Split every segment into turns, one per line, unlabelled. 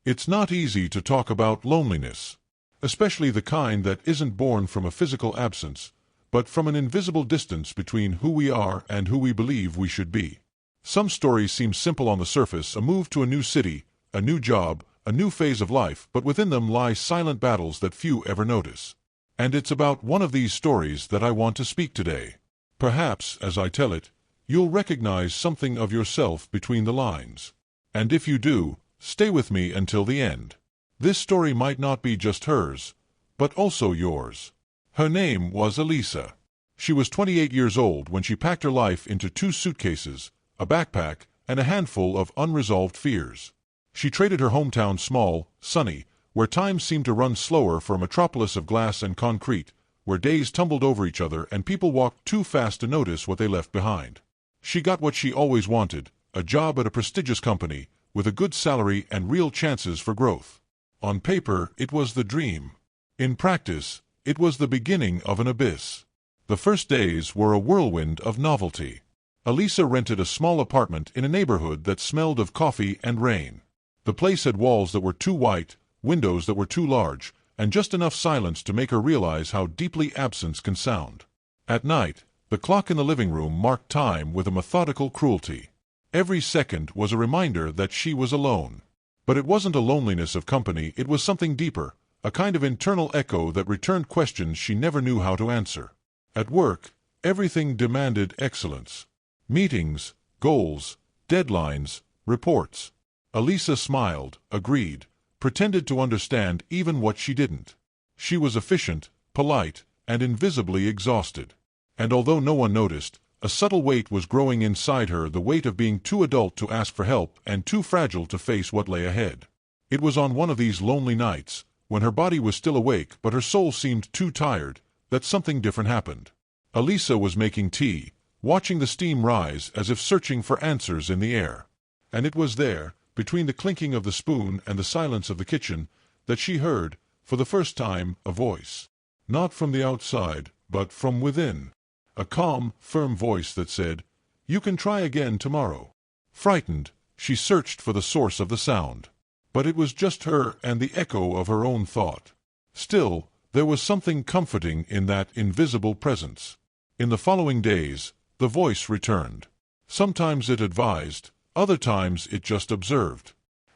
It's not easy to talk about loneliness, especially the kind that isn't born from a physical absence, but from an invisible distance between who we are and who we believe we should be. Some stories seem simple on the surface, a move to a new city, a new job, a new phase of life, but within them lie silent battles that few ever notice. And it's about one of these stories that I want to speak today. Perhaps, as I tell it, you'll recognize something of yourself between the lines. And if you do, stay with me until the end. This story might not be just hers, but also yours. Her name was Elisa. She was 28 years old when she packed her life into 2 suitcases, a backpack, and a handful of unresolved fears. She traded her hometown small, sunny, where time seemed to run slower, for a metropolis of glass and concrete, where days tumbled over each other and people walked too fast to notice what they left behind. She got what she always wanted, a job at a prestigious company, with a good salary and real chances for growth. On paper, it was the dream. In practice, it was the beginning of an abyss. The first days were a whirlwind of novelty. Elisa rented a small apartment in a neighborhood that smelled of coffee and rain. The place had walls that were too white, windows that were too large, and just enough silence to make her realize how deeply absence can sound. At night, the clock in the living room marked time with a methodical cruelty. Every second was a reminder that she was alone. But it wasn't a loneliness of company, it was something deeper, a kind of internal echo that returned questions she never knew how to answer. At work, everything demanded excellence. Meetings, goals, deadlines, reports. Elisa smiled, agreed, pretended to understand even what she didn't. She was efficient, polite, and invisibly exhausted. And although no one noticed, a subtle weight was growing inside her, the weight of being too adult to ask for help and too fragile to face what lay ahead. It was on one of these lonely nights, when her body was still awake but her soul seemed too tired, that something different happened. Elisa was making tea, watching the steam rise as if searching for answers in the air. And it was there, between the clinking of the spoon and the silence of the kitchen, that she heard, for the first time, a voice. Not from the outside, but from within. A calm, firm voice that said, "You can try again tomorrow." Frightened, she searched for the source of the sound. But it was just her and the echo of her own thought. Still, there was something comforting in that invisible presence. In the following days, the voice returned. Sometimes it advised, other times it just observed.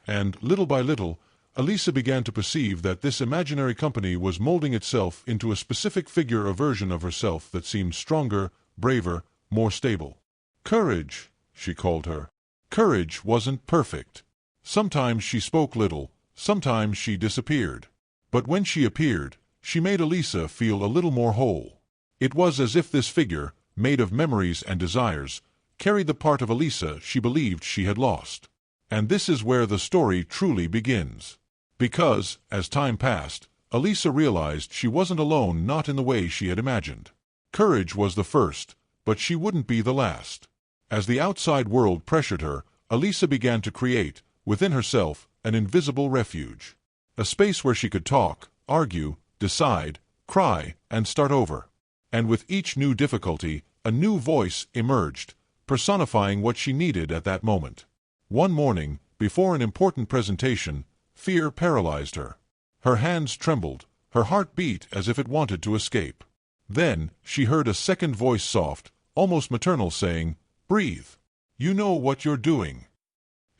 And, little by little, Elisa began to perceive that this imaginary company was molding itself into a specific figure, a version of herself that seemed stronger, braver, more stable. Courage, she called her. Courage wasn't perfect. Sometimes she spoke little, sometimes she disappeared. But when she appeared, she made Elisa feel a little more whole. It was as if this figure, made of memories and desires, carried the part of Elisa she believed she had lost. And this is where the story truly begins. Because, as time passed, Elisa realized she wasn't alone, not in the way she had imagined. Courage was the first, but she wouldn't be the last. As the outside world pressured her, Elisa began to create, within herself, an invisible refuge. A space where she could talk, argue, decide, cry, and start over. And with each new difficulty, a new voice emerged, personifying what she needed at that moment. One morning, before an important presentation, fear paralyzed her. Her hands trembled, her heart beat as if it wanted to escape. Then, she heard a second voice, soft, almost maternal, saying, "Breathe. You know what you're doing."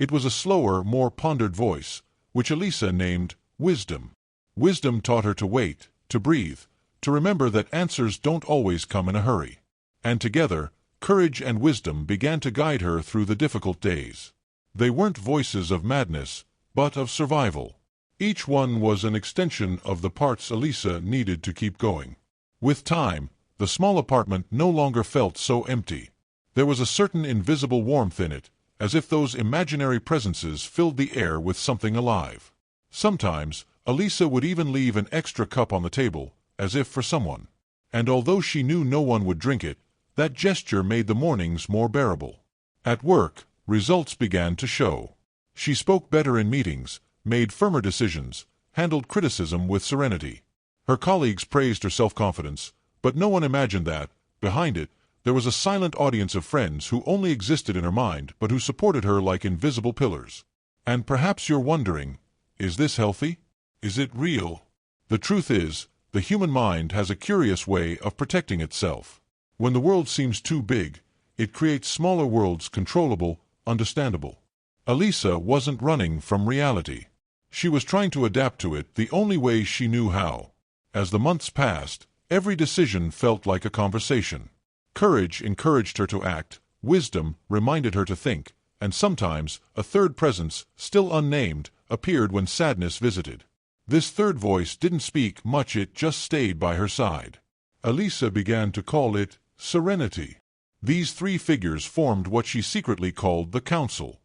It was a slower, more pondered voice, which Elisa named Wisdom. Wisdom taught her to wait, to breathe, to remember that answers don't always come in a hurry. And together, courage and wisdom began to guide her through the difficult days. They weren't voices of madness, but of survival. Each one was an extension of the parts Elisa needed to keep going. With time, the small apartment no longer felt so empty. There was a certain invisible warmth in it, as if those imaginary presences filled the air with something alive. Sometimes, Elisa would even leave an extra cup on the table, as if for someone. And although she knew no one would drink it, that gesture made the mornings more bearable. At work, results began to show. She spoke better in meetings, made firmer decisions, handled criticism with serenity. Her colleagues praised her self-confidence, but no one imagined that, behind it, there was a silent audience of friends who only existed in her mind but who supported her like invisible pillars. And perhaps you're wondering, Is this healthy? Is it real? The truth is, the human mind has a curious way of protecting itself. When the world seems too big, it creates smaller worlds, controllable, understandable. Elisa wasn't running from reality. She was trying to adapt to it the only way she knew how. As the months passed, every decision felt like a conversation. Courage encouraged her to act, wisdom reminded her to think, and sometimes a third presence, still unnamed, appeared when sadness visited. This third voice didn't speak much, it just stayed by her side. Elisa began to call it serenity. These three figures formed what she secretly called the Council.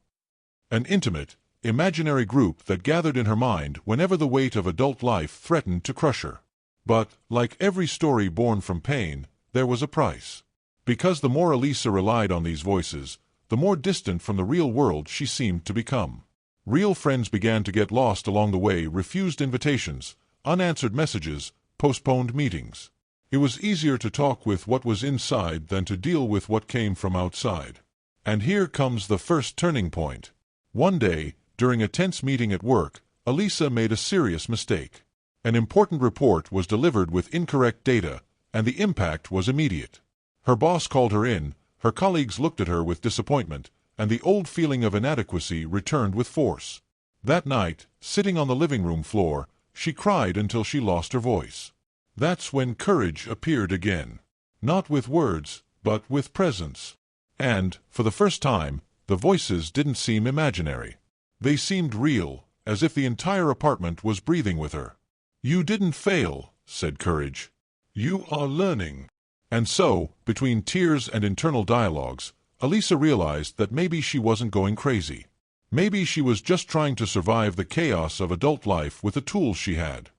An intimate, imaginary group that gathered in her mind whenever the weight of adult life threatened to crush her. But, like every story born from pain, there was a price. Because the more Elisa relied on these voices, the more distant from the real world she seemed to become. Real friends began to get lost along the way, refused invitations, unanswered messages, postponed meetings. It was easier to talk with what was inside than to deal with what came from outside. And here comes the first turning point. One day, during a tense meeting at work, Elisa made a serious mistake. An important report was delivered with incorrect data, and the impact was immediate. Her boss called her in, her colleagues looked at her with disappointment, and the old feeling of inadequacy returned with force. That night, sitting on the living room floor, she cried until she lost her voice. That's when courage appeared again. Not with words, but with presence. And, for the first time, the voices didn't seem imaginary. They seemed real, as if the entire apartment was breathing with her. "You didn't fail," said courage. "You are learning." And so, between tears and internal dialogues, Elisa realized that maybe she wasn't going crazy. Maybe she was just trying to survive the chaos of adult life with the tools she had.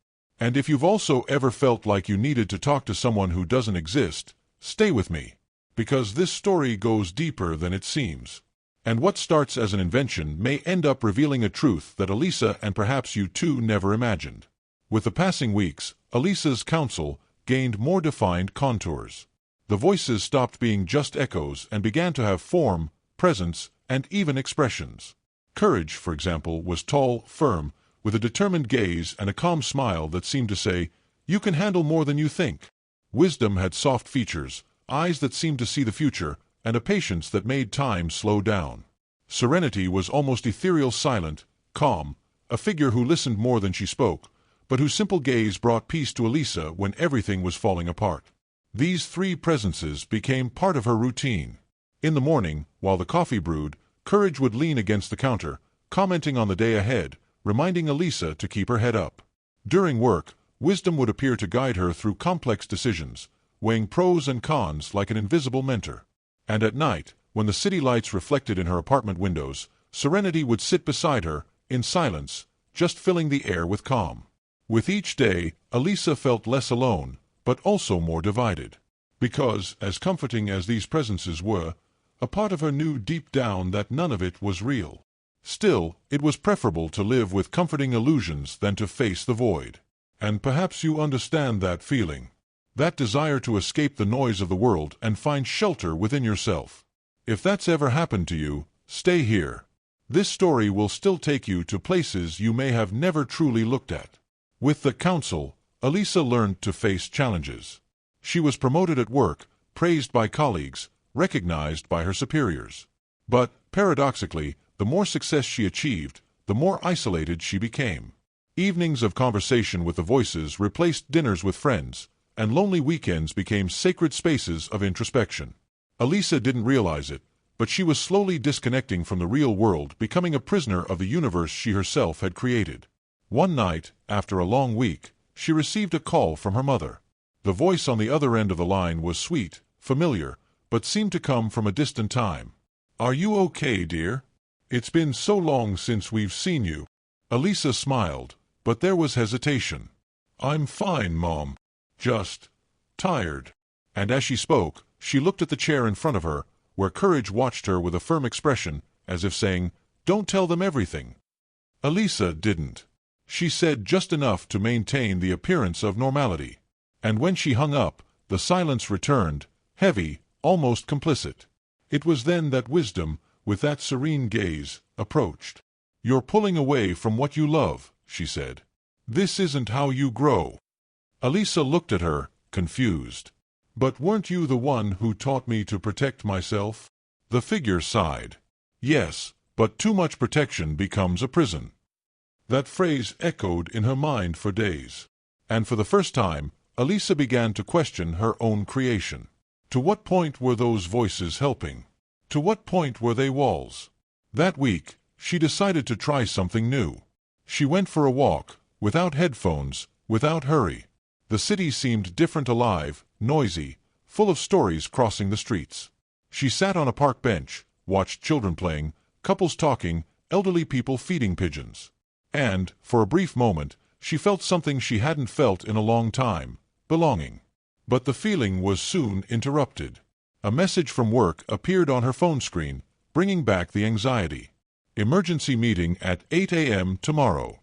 And if you've also ever felt like you needed to talk to someone who doesn't exist, stay with me. Because this story goes deeper than it seems. And what starts as an invention may end up revealing a truth that Elisa and perhaps you too never imagined. With the passing weeks, Elisa's counsel gained more defined contours. The voices stopped being just echoes and began to have form, presence, and even expressions. Courage, for example, was tall, firm, with a determined gaze and a calm smile that seemed to say, "You can handle more than you think." Wisdom had soft features, eyes that seemed to see the future, and a patience that made time slow down. Serenity was almost ethereal, silent, calm, a figure who listened more than she spoke, but whose simple gaze brought peace to Elisa when everything was falling apart. These three presences became part of her routine. In the morning, while the coffee brewed, Courage would lean against the counter, commenting on the day ahead, reminding Elisa to keep her head up. During work, Wisdom would appear to guide her through complex decisions, weighing pros and cons like an invisible mentor. And at night, when the city lights reflected in her apartment windows, Serenity would sit beside her, in silence, just filling the air with calm. With each day, Elisa felt less alone, but also more divided. Because, as comforting as these presences were, a part of her knew deep down that none of it was real. Still, it was preferable to live with comforting illusions than to face the void. And perhaps you understand that feeling. That desire to escape the noise of the world and find shelter within yourself. If that's ever happened to you, stay here. This story will still take you to places you may have never truly looked at. With the counsel, Elisa learned to face challenges. She was promoted at work, praised by colleagues, recognized by her superiors. But, paradoxically, the more success she achieved, the more isolated she became. Evenings of conversation with the voices replaced dinners with friends, and lonely weekends became sacred spaces of introspection. Elisa didn't realize it, but she was slowly disconnecting from the real world, becoming a prisoner of the universe she herself had created. One night, after a long week, she received a call from her mother. The voice on the other end of the line was sweet, familiar, but seemed to come from a distant time. "Are you okay, dear? It's been so long since we've seen you." Elisa smiled, but there was hesitation. "I'm fine, Mom. Just tired." And as she spoke, she looked at the chair in front of her, where Courage watched her with a firm expression, as if saying, "Don't tell them everything." Elisa didn't. She said just enough to maintain the appearance of normality. And when she hung up, the silence returned, heavy, almost complicit. It was then that Wisdom, with that serene gaze, approached. "You're pulling away from what you love," she said. "This isn't how you grow." Elisa looked at her, confused. "But weren't you the one who taught me to protect myself?" The figure sighed. "Yes, but too much protection becomes a prison." That phrase echoed in her mind for days. And for the first time, Elisa began to question her own creation. To what point were those voices helping? To what point were they walls? That week, she decided to try something new. She went for a walk, without headphones, without hurry. The city seemed different, alive, noisy, full of stories crossing the streets. She sat on a park bench, watched children playing, couples talking, elderly people feeding pigeons. And, for a brief moment, she felt something she hadn't felt in a long time: belonging. But the feeling was soon interrupted. A message from work appeared on her phone screen, bringing back the anxiety. "Emergency meeting at 8 a.m. tomorrow."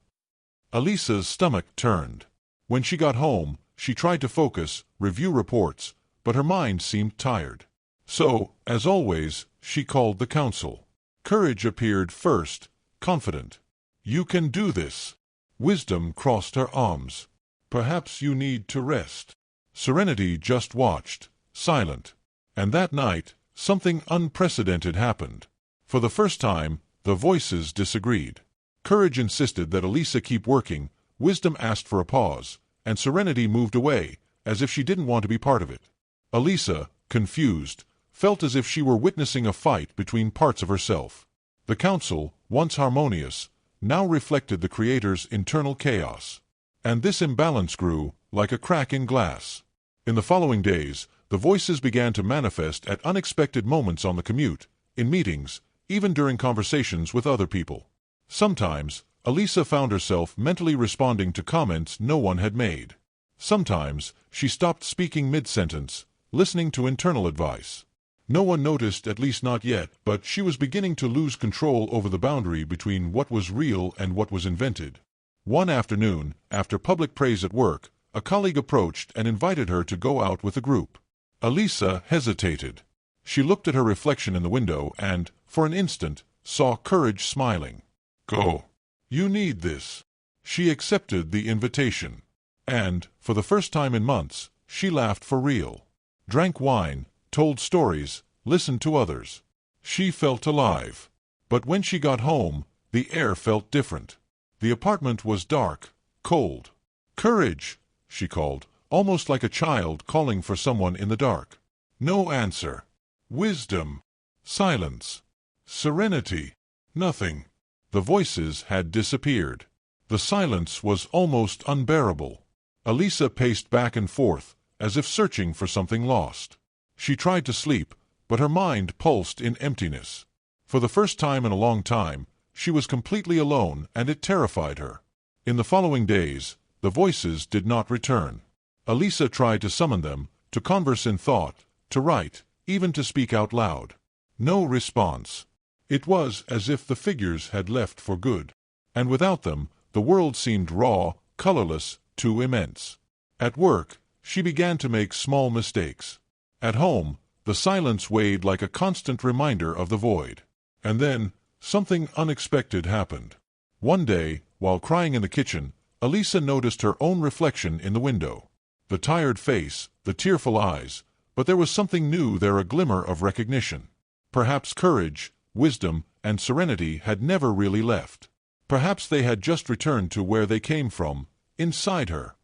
Elisa's stomach turned. When she got home, she tried to focus, review reports, but her mind seemed tired. So, as always, she called the council. Courage appeared first, confident. "You can do this." Wisdom crossed her arms. "Perhaps you need to rest." Serenity just watched, silent. And that night, something unprecedented happened. For the first time, the voices disagreed. Courage insisted that Elisa keep working, Wisdom asked for a pause, and Serenity moved away, as if she didn't want to be part of it. Elisa, confused, felt as if she were witnessing a fight between parts of herself. The council, once harmonious, now reflected the Creator's internal chaos. And this imbalance grew, like a crack in glass. In the following days, the voices began to manifest at unexpected moments on the commute, in meetings, even during conversations with other people. Sometimes, Elisa found herself mentally responding to comments no one had made. Sometimes, she stopped speaking mid-sentence, listening to internal advice. No one noticed, at least not yet, but she was beginning to lose control over the boundary between what was real and what was invented. One afternoon, after public praise at work, a colleague approached and invited her to go out with a group. Elisa hesitated. She looked at her reflection in the window and, for an instant, saw Courage smiling. "Go. You need this." She accepted the invitation. And, for the first time in months, she laughed for real. Drank wine, told stories, listened to others. She felt alive. But when she got home, the air felt different. The apartment was dark, cold. "Courage," she called, almost like a child calling for someone in the dark. No answer. Wisdom. Silence. Serenity. Nothing. The voices had disappeared. The silence was almost unbearable. Elisa paced back and forth, as if searching for something lost. She tried to sleep, but her mind pulsed in emptiness. For the first time in a long time, she was completely alone, and it terrified her. In the following days, the voices did not return. Elisa tried to summon them, to converse in thought, to write, even to speak out loud. No response. It was as if the figures had left for good. And without them, the world seemed raw, colorless, too immense. At work, she began to make small mistakes. At home, the silence weighed like a constant reminder of the void. And then, something unexpected happened. One day, while crying in the kitchen, Elisa noticed her own reflection in the window. The tired face, the tearful eyes, but there was something new there, a glimmer of recognition. Perhaps courage, wisdom, and serenity had never really left. Perhaps they had just returned to where they came from, inside her.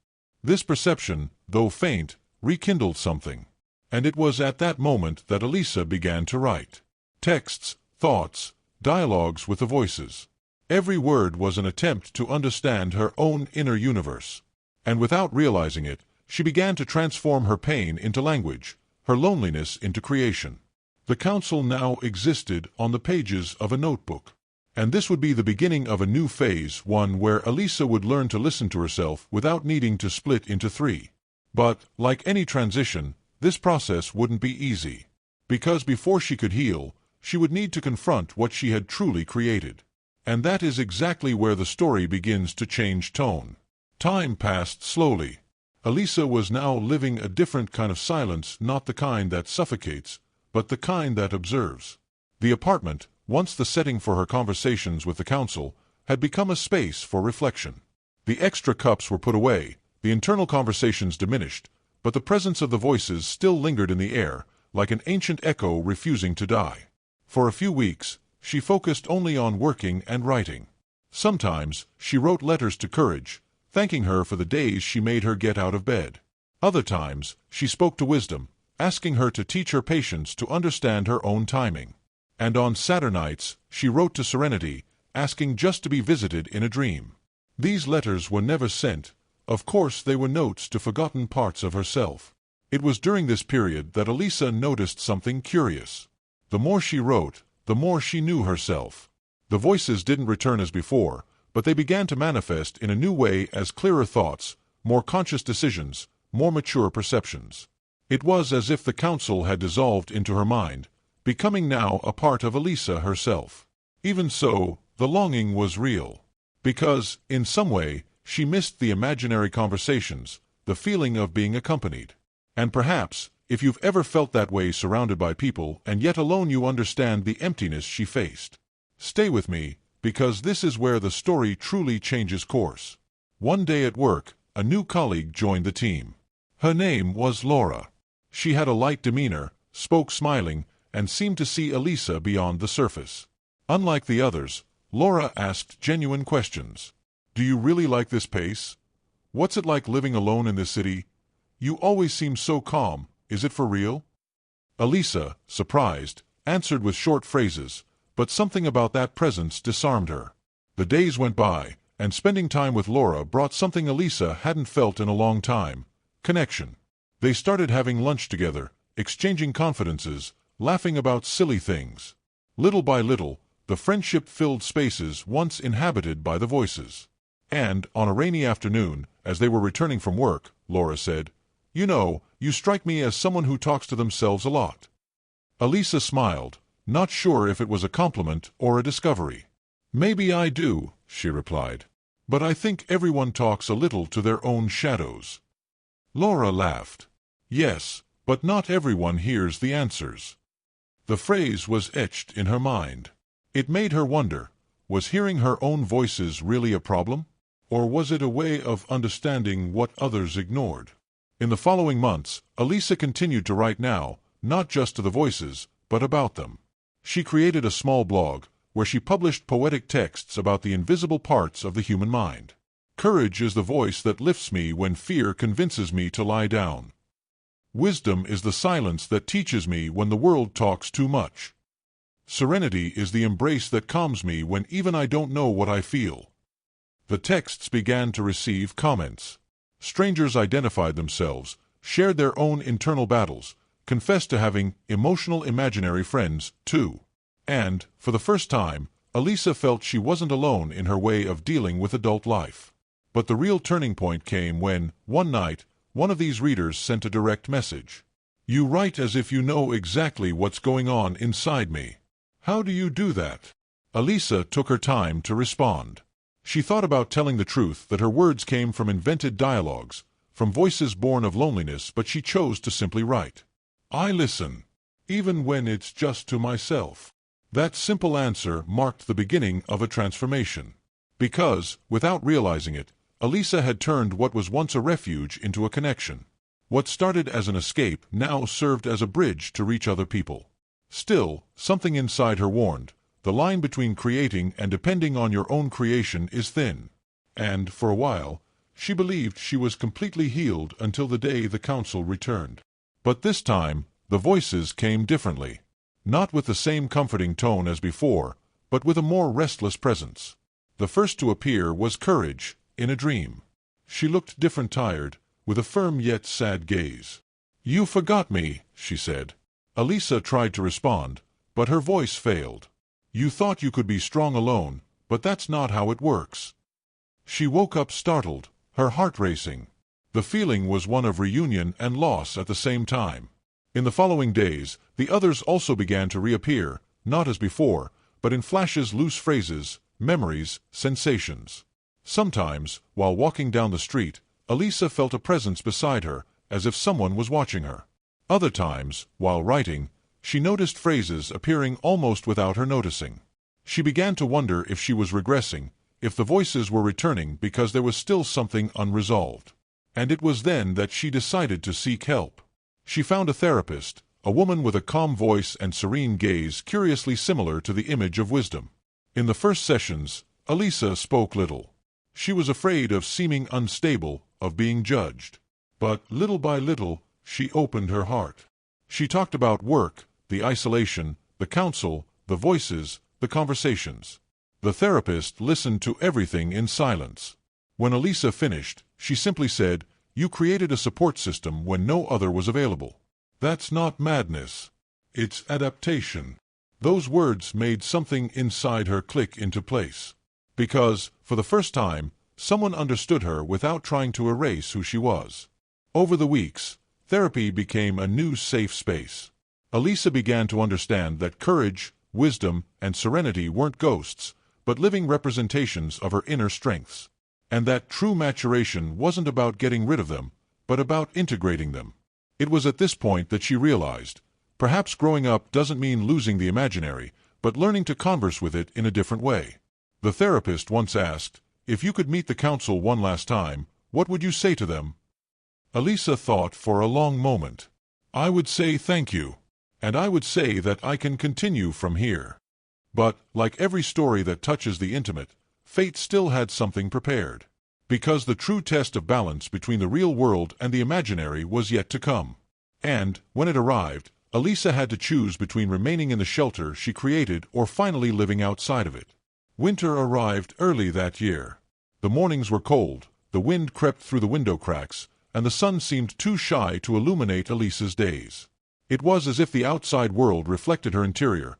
This perception, though faint, rekindled something. And it was at that moment that Elisa began to write. Texts, thoughts, dialogues with the voices. Every word was an attempt to understand her own inner universe. And without realizing it, she began to transform her pain into language, her loneliness into creation. The council now existed on the pages of a notebook. And this would be the beginning of a new phase, one where Elisa would learn to listen to herself without needing to split into three. But, like any transition, this process wouldn't be easy. Because before she could heal, she would need to confront what she had truly created. And that is exactly where the story begins to change tone. Time passed slowly. Elisa was now living a different kind of silence, not the kind that suffocates, but the kind that observes. The apartment, once the setting for her conversations with the council, had become a space for reflection. The extra cups were put away, the internal conversations diminished, but the presence of the voices still lingered in the air, like an ancient echo refusing to die. For a few weeks, she focused only on working and writing. Sometimes, she wrote letters to Courage, thanking her for the days she made her get out of bed. Other times, she spoke to Wisdom, asking her to teach her patience to understand her own timing. And on Saturday nights, she wrote to Serenity, asking just to be visited in a dream. These letters were never sent. Of course, they were notes to forgotten parts of herself. It was during this period that Elisa noticed something curious. The more she wrote, the more she knew herself. The voices didn't return as before, but they began to manifest in a new way as clearer thoughts, more conscious decisions, more mature perceptions. It was as if the council had dissolved into her mind, becoming now a part of Elisa herself. Even so, the longing was real. Because, in some way, she missed the imaginary conversations, the feeling of being accompanied. And perhaps, if you've ever felt that way surrounded by people and yet alone, you understand the emptiness she faced. Stay with me, because this is where the story truly changes course. One day at work, a new colleague joined the team. Her name was Laura. She had a light demeanor, spoke smiling, and seemed to see Elisa beyond the surface. Unlike the others, Laura asked genuine questions. Do you really like this pace? What's it like living alone in this city? You always seem so calm. Is it for real? Elisa, surprised, answered with short phrases, but something about that presence disarmed her. The days went by, and spending time with Laura brought something Elisa hadn't felt in a long time: connection. They started having lunch together, exchanging confidences, laughing about silly things. Little by little, the friendship filled spaces once inhabited by the voices. And, on a rainy afternoon, as they were returning from work, Laura said, "You know, you strike me as someone who talks to themselves a lot." Elisa smiled, not sure if it was a compliment or a discovery. "Maybe I do," she replied. "But I think everyone talks a little to their own shadows." Laura laughed. "Yes, but not everyone hears the answers." The phrase was etched in her mind. It made her wonder, was hearing her own voices really a problem? Or was it a way of understanding what others ignored? In the following months, Elisa continued to write now, not just to the voices, but about them. She created a small blog, where she published poetic texts about the invisible parts of the human mind. Courage is the voice that lifts me when fear convinces me to lie down. Wisdom is the silence that teaches me when the world talks too much. Serenity is the embrace that calms me when even I don't know what I feel. The texts began to receive comments. Strangers identified themselves, shared their own internal battles, confessed to having emotional imaginary friends, too. And, for the first time, Elisa felt she wasn't alone in her way of dealing with adult life. But the real turning point came when, one night, one of these readers sent a direct message. "You write as if you know exactly what's going on inside me. How do you do that?" Elisa took her time to respond. She thought about telling the truth that her words came from invented dialogues, from voices born of loneliness, but she chose to simply write. "I listen, even when it's just to myself." That simple answer marked the beginning of a transformation. Because, without realizing it, Elisa had turned what was once a refuge into a connection. What started as an escape now served as a bridge to reach other people. Still, something inside her warned, the line between creating and depending on your own creation is thin. And, for a while, she believed she was completely healed until the day the council returned. But this time, the voices came differently. Not with the same comforting tone as before, but with a more restless presence. The first to appear was Courage, in a dream. She looked different, tired, with a firm yet sad gaze. "You forgot me," she said. Elisa tried to respond, but her voice failed. "You thought you could be strong alone, but that's not how it works." She woke up startled, her heart racing. The feeling was one of reunion and loss at the same time. In the following days, the others also began to reappear, not as before, but in flashes, loose phrases, memories, sensations. Sometimes, while walking down the street, Elisa felt a presence beside her, as if someone was watching her. Other times, while writing, she noticed phrases appearing almost without her noticing. She began to wonder if she was regressing, if the voices were returning because there was still something unresolved. And it was then that she decided to seek help. She found a therapist, a woman with a calm voice and serene gaze curiously similar to the image of wisdom. In the first sessions, Elisa spoke little. She was afraid of seeming unstable, of being judged. But little by little, she opened her heart. She talked about work, the isolation, the counsel, the voices, the conversations. The therapist listened to everything in silence. When Elisa finished, she simply said, "You created a support system when no other was available. That's not madness. It's adaptation." Those words made something inside her click into place. Because, for the first time, someone understood her without trying to erase who she was. Over the weeks, therapy became a new safe space. Elisa began to understand that courage, wisdom, and serenity weren't ghosts, but living representations of her inner strengths. And that true maturation wasn't about getting rid of them, but about integrating them. It was at this point that she realized, perhaps growing up doesn't mean losing the imaginary, but learning to converse with it in a different way. The therapist once asked, "If you could meet the council one last time, what would you say to them?" Elisa thought for a long moment. "I would say thank you. And I would say that I can continue from here." But, like every story that touches the intimate, fate still had something prepared. Because the true test of balance between the real world and the imaginary was yet to come. And, when it arrived, Elisa had to choose between remaining in the shelter she created or finally living outside of it. Winter arrived early that year. The mornings were cold, the wind crept through the window cracks, and the sun seemed too shy to illuminate Elisa's days. It was as if the outside world reflected her interior,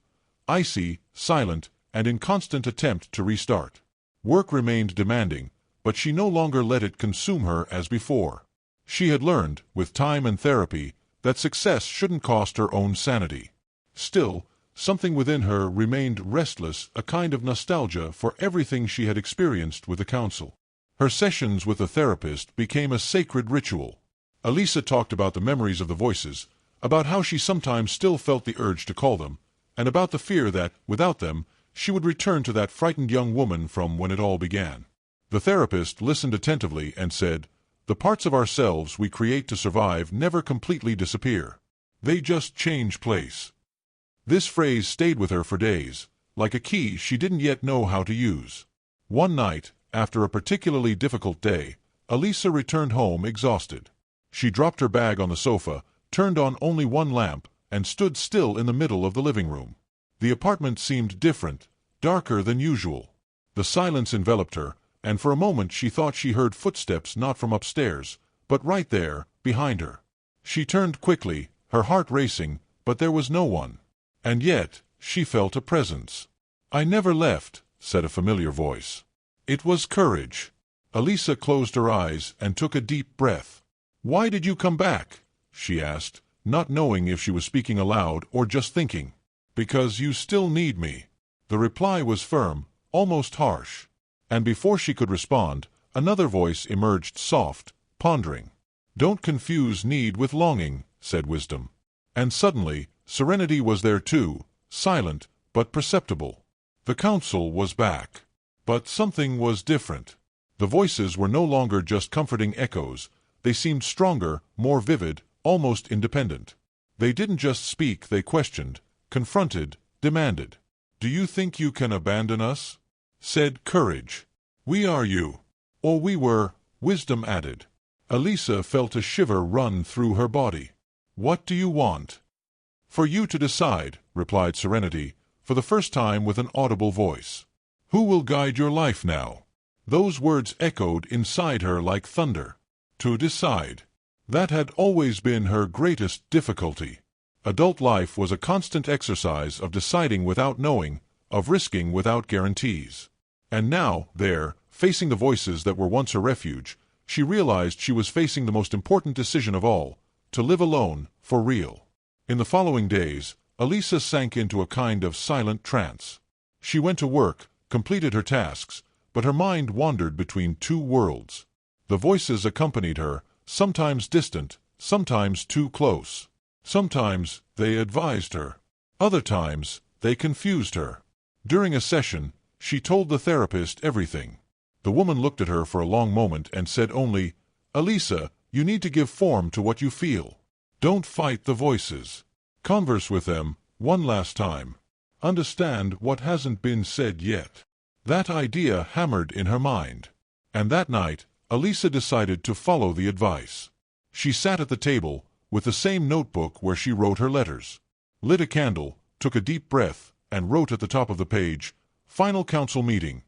icy, silent, and in constant attempt to restart. Work remained demanding, but she no longer let it consume her as before. She had learned, with time and therapy, that success shouldn't cost her own sanity. Still, something within her remained restless, a kind of nostalgia for everything she had experienced with the council. Her sessions with the therapist became a sacred ritual. Elisa talked about the memories of the voices, about how she sometimes still felt the urge to call them, and about the fear that, without them, she would return to that frightened young woman from when it all began. The therapist listened attentively and said, "The parts of ourselves we create to survive never completely disappear. They just change place." This phrase stayed with her for days, like a key she didn't yet know how to use. One night, after a particularly difficult day, Elisa returned home exhausted. She dropped her bag on the sofa, turned on only one lamp, and stood still in the middle of the living room. The apartment seemed different, darker than usual. The silence enveloped her, and for a moment she thought she heard footsteps not from upstairs, but right there, behind her. She turned quickly, her heart racing, but there was no one. And yet, she felt a presence. "I never left," said a familiar voice. It was courage. Elisa closed her eyes and took a deep breath. "Why did you come back?" she asked, not knowing if she was speaking aloud or just thinking. "Because you still need me." The reply was firm, almost harsh. And before she could respond, another voice emerged, soft, pondering. "Don't confuse need with longing," said wisdom. And suddenly, serenity was there too, silent, but perceptible. The council was back. But something was different. The voices were no longer just comforting echoes, they seemed stronger, more vivid, almost independent. They didn't just speak, they questioned, confronted, demanded. "Do you think you can abandon us?" said courage. "We are you." Or we were, wisdom added. Elisa felt a shiver run through her body. "What do you want?" "For you to decide," replied serenity, for the first time with an audible voice. "Who will guide your life now?" Those words echoed inside her like thunder. To decide. That had always been her greatest difficulty. Adult life was a constant exercise of deciding without knowing, of risking without guarantees. And now, there, facing the voices that were once her refuge, she realized she was facing the most important decision of all, to live alone, for real. In the following days, Elisa sank into a kind of silent trance. She went to work, completed her tasks, but her mind wandered between two worlds. The voices accompanied her, sometimes distant, sometimes too close. Sometimes they advised her. Other times, they confused her. During a session, She told the therapist everything. The woman looked at her for a long moment and said only, "Elisa, you need to give form to what you feel. Don't fight the voices. Converse with them, one last time. Understand what hasn't been said yet." That idea hammered in her mind. And that night, Elisa decided to follow the advice. She sat at the table, with the same notebook where she wrote her letters, lit a candle, took a deep breath, and wrote at the top of the page, "Final council meeting."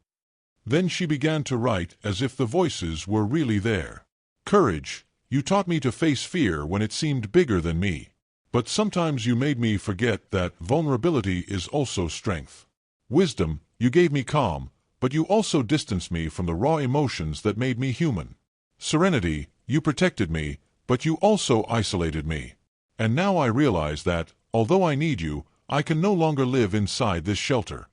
Then she began to write as if the voices were really there. "Courage, you taught me to face fear when it seemed bigger than me. But sometimes you made me forget that vulnerability is also strength. Wisdom, you gave me calm, but you also distanced me from the raw emotions that made me human. Serenity, you protected me, but you also isolated me. And now I realize that, although I need you, I can no longer live inside this shelter."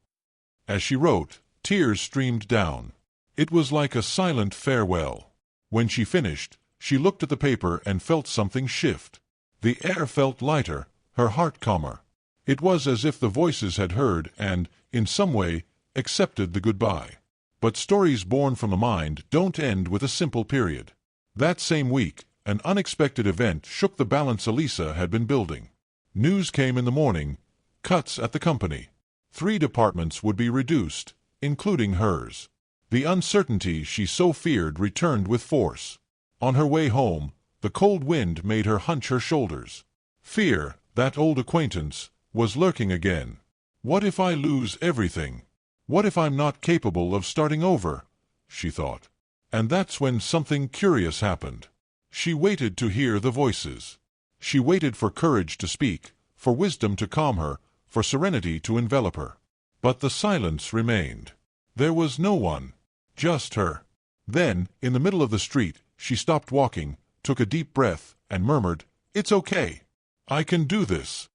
As she wrote, tears streamed down. It was like a silent farewell. When she finished, she looked at the paper and felt something shift. The air felt lighter, her heart calmer. It was as if the voices had heard and, in some way, accepted the goodbye. But stories born from the mind don't end with a simple period. That same week, an unexpected event shook the balance Elisa had been building. News came in the morning: cuts at the company. 3 departments would be reduced, including hers. The uncertainty she so feared returned with force. On her way home, the cold wind made her hunch her shoulders. Fear, that old acquaintance, was lurking again. What if I lose everything? What if I'm not capable of starting over? She thought. And that's when something curious happened. She waited to hear the voices. She waited for courage to speak, for wisdom to calm her, for serenity to envelop her. But the silence remained. There was no one. Just her. Then, in the middle of the street, she stopped walking, took a deep breath, and murmured, "It's okay. I can do this."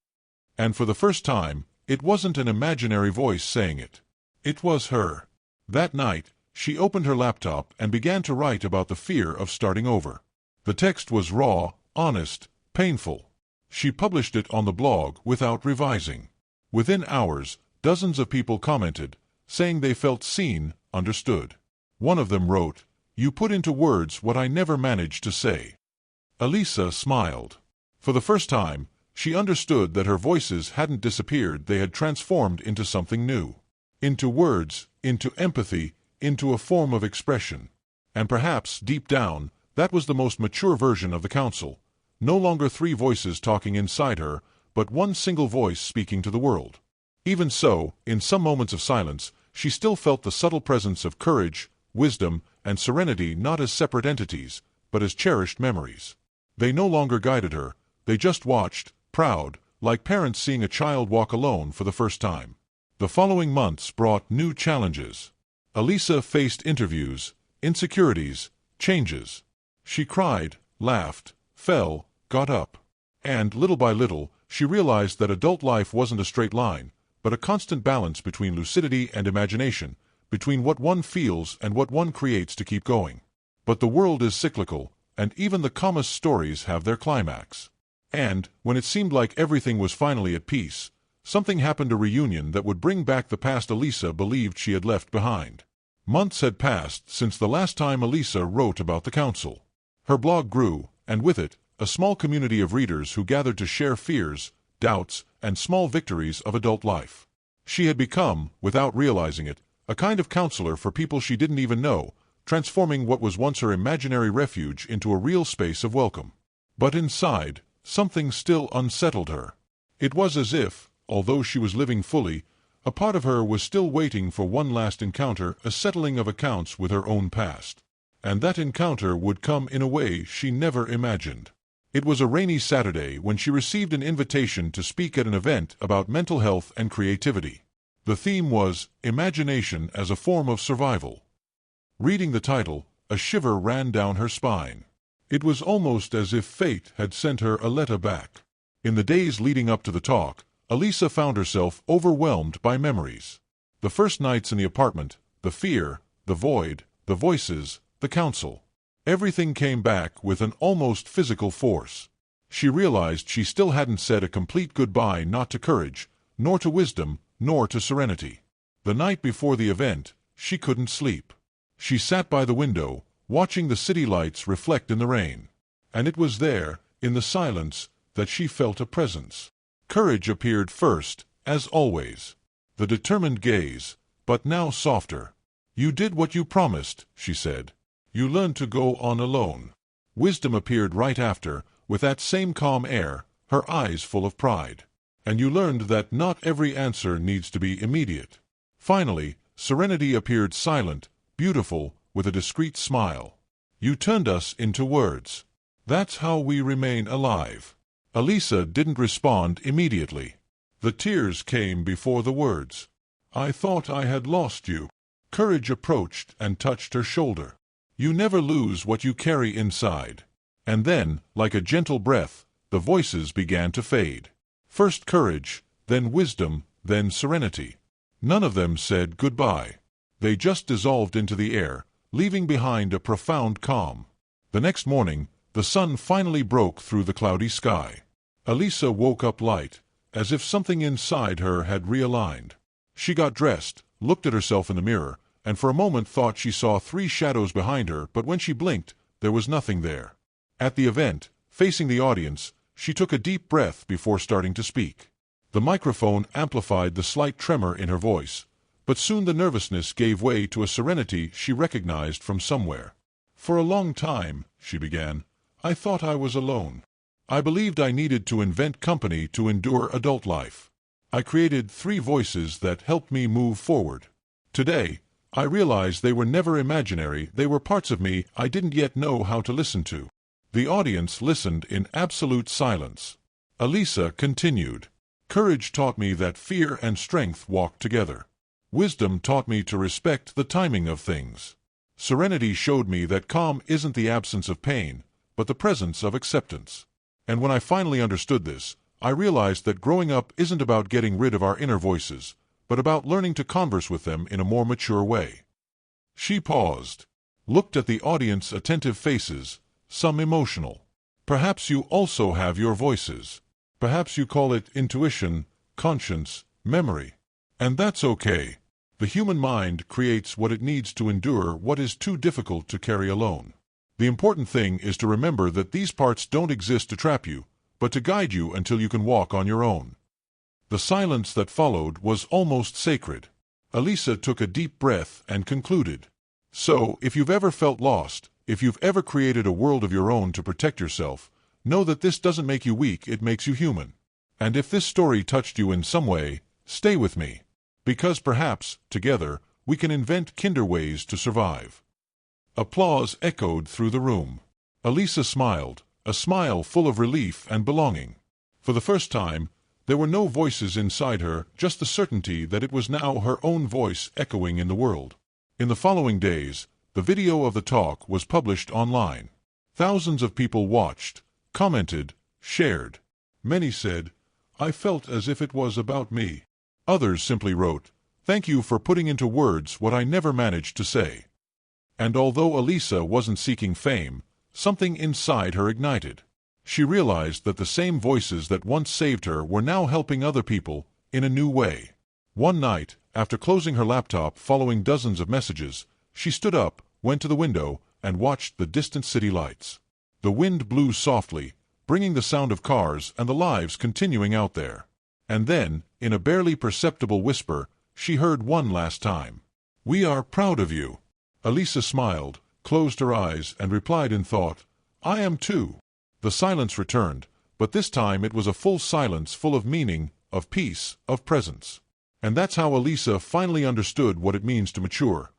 And for the first time, it wasn't an imaginary voice saying it. It was her. That night, she opened her laptop and began to write about the fear of starting over. The text was raw, honest, painful. She published it on the blog without revising. Within hours, dozens of people commented, saying they felt seen, understood. One of them wrote, "You put into words what I never managed to say." Elisa smiled. For the first time, she understood that her voices hadn't disappeared, they had transformed into something new. Into words, into empathy, into a form of expression. And perhaps, deep down, that was the most mature version of the council. No longer 3 voices talking inside her, but one single voice speaking to the world. Even so, in some moments of silence, she still felt the subtle presence of courage, wisdom, and serenity, not as separate entities, but as cherished memories. They no longer guided her, they just watched, proud, like parents seeing a child walk alone for the first time. The following months brought new challenges. Elisa faced interviews, insecurities, changes. She cried, laughed, fell, got up. And, little by little, she realized that adult life wasn't a straight line, but a constant balance between lucidity and imagination, between what one feels and what one creates to keep going. But the world is cyclical, and even the calmest stories have their climax. And, when it seemed like everything was finally at peace, something happened, a reunion that would bring back the past Elisa believed she had left behind. Months had passed since the last time Elisa wrote about the council. Her blog grew, and with it, a small community of readers who gathered to share fears, doubts, and small victories of adult life. She had become, without realizing it, a kind of counselor for people she didn't even know, transforming what was once her imaginary refuge into a real space of welcome. But inside, something still unsettled her. It was as if, although she was living fully, a part of her was still waiting for one last encounter, a settling of accounts with her own past. And that encounter would come in a way she never imagined. It was a rainy Saturday when she received an invitation to speak at an event about mental health and creativity. The theme was Imagination as a Form of Survival. Reading the title, a shiver ran down her spine. It was almost as if fate had sent her a letter back. In the days leading up to the talk, Elisa found herself overwhelmed by memories. The first nights in the apartment, the fear, the void, the voices, the council. Everything came back with an almost physical force. She realized she still hadn't said a complete goodbye, not to courage, nor to wisdom, nor to serenity. The night before the event, she couldn't sleep. She sat by the window, watching the city lights reflect in the rain. And it was there, in the silence, that she felt a presence. Courage appeared first, as always. The determined gaze, but now softer. "You did what you promised," she said. "You learned to go on alone." Wisdom appeared right after, with that same calm air, her eyes full of pride. "And you learned that not every answer needs to be immediate." Finally, Serenity appeared silent, beautiful, with a discreet smile. "You turned us into words. That's how we remain alive." Elisa didn't respond immediately. The tears came before the words. "I thought I had lost you." Courage approached and touched her shoulder. "You never lose what you carry inside." And then, like a gentle breath, the voices began to fade. First Courage, then Wisdom, then Serenity. None of them said goodbye. They just dissolved into the air, leaving behind a profound calm. The next morning, the sun finally broke through the cloudy sky. Elisa woke up light, as if something inside her had realigned. She got dressed, looked at herself in the mirror, and for a moment thought she saw 3 shadows behind her, but when she blinked, there was nothing there. At the event, facing the audience, she took a deep breath before starting to speak. The microphone amplified the slight tremor in her voice, but soon the nervousness gave way to a serenity she recognized from somewhere. "For a long time," she began, "I thought I was alone. I believed I needed to invent company to endure adult life. I created 3 voices that helped me move forward. Today, I realized they were never imaginary, they were parts of me I didn't yet know how to listen to." The audience listened in absolute silence. Elisa continued. "Courage taught me that fear and strength walk together. Wisdom taught me to respect the timing of things. Serenity showed me that calm isn't the absence of pain, but the presence of acceptance. And when I finally understood this, I realized that growing up isn't about getting rid of our inner voices, but about learning to converse with them in a more mature way." She paused, looked at the audience's attentive faces, some emotional. "Perhaps you also have your voices. Perhaps you call it intuition, conscience, memory. And that's okay. The human mind creates what it needs to endure what is too difficult to carry alone. The important thing is to remember that these parts don't exist to trap you, but to guide you until you can walk on your own." The silence that followed was almost sacred. Elisa took a deep breath and concluded. "So, if you've ever felt lost, if you've ever created a world of your own to protect yourself, know that this doesn't make you weak, it makes you human. And if this story touched you in some way, stay with me. Because perhaps, together, we can invent kinder ways to survive." Applause echoed through the room. Elisa smiled, a smile full of relief and belonging. For the first time, there were no voices inside her, just the certainty that it was now her own voice echoing in the world. In the following days, the video of the talk was published online. Thousands of people watched, commented, shared. Many said, "I felt as if it was about me." Others simply wrote, "Thank you for putting into words what I never managed to say." And although Elisa wasn't seeking fame, something inside her ignited. She realized that the same voices that once saved her were now helping other people, in a new way. One night, after closing her laptop following dozens of messages, she stood up, went to the window, and watched the distant city lights. The wind blew softly, bringing the sound of cars and the lives continuing out there. And then, in a barely perceptible whisper, she heard one last time, "We are proud of you." Elisa smiled, closed her eyes, and replied in thought, "I am too." The silence returned, but this time it was a full silence full of meaning, of peace, of presence. And that's how Elisa finally understood what it means to mature.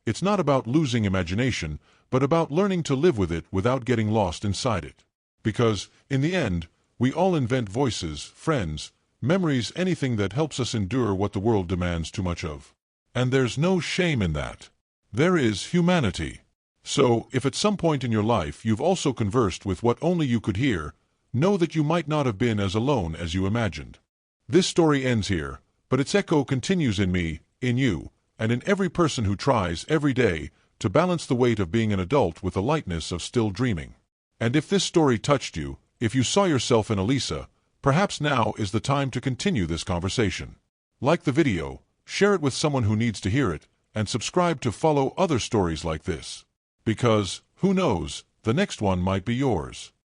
It's not about losing imagination, but about learning to live with it without getting lost inside it. Because, in the end, we all invent voices, friends, memories, anything that helps us endure what the world demands too much of. And there's no shame in that. There is humanity. So, if at some point in your life you've also conversed with what only you could hear, know that you might not have been as alone as you imagined. This story ends here, but its echo continues in me, in you, and in every person who tries every day to balance the weight of being an adult with the lightness of still dreaming. And if this story touched you, if you saw yourself in Elisa, perhaps now is the time to continue this conversation. Like the video, share it with someone who needs to hear it, and subscribe to follow other stories like this. Because, who knows, the next one might be yours.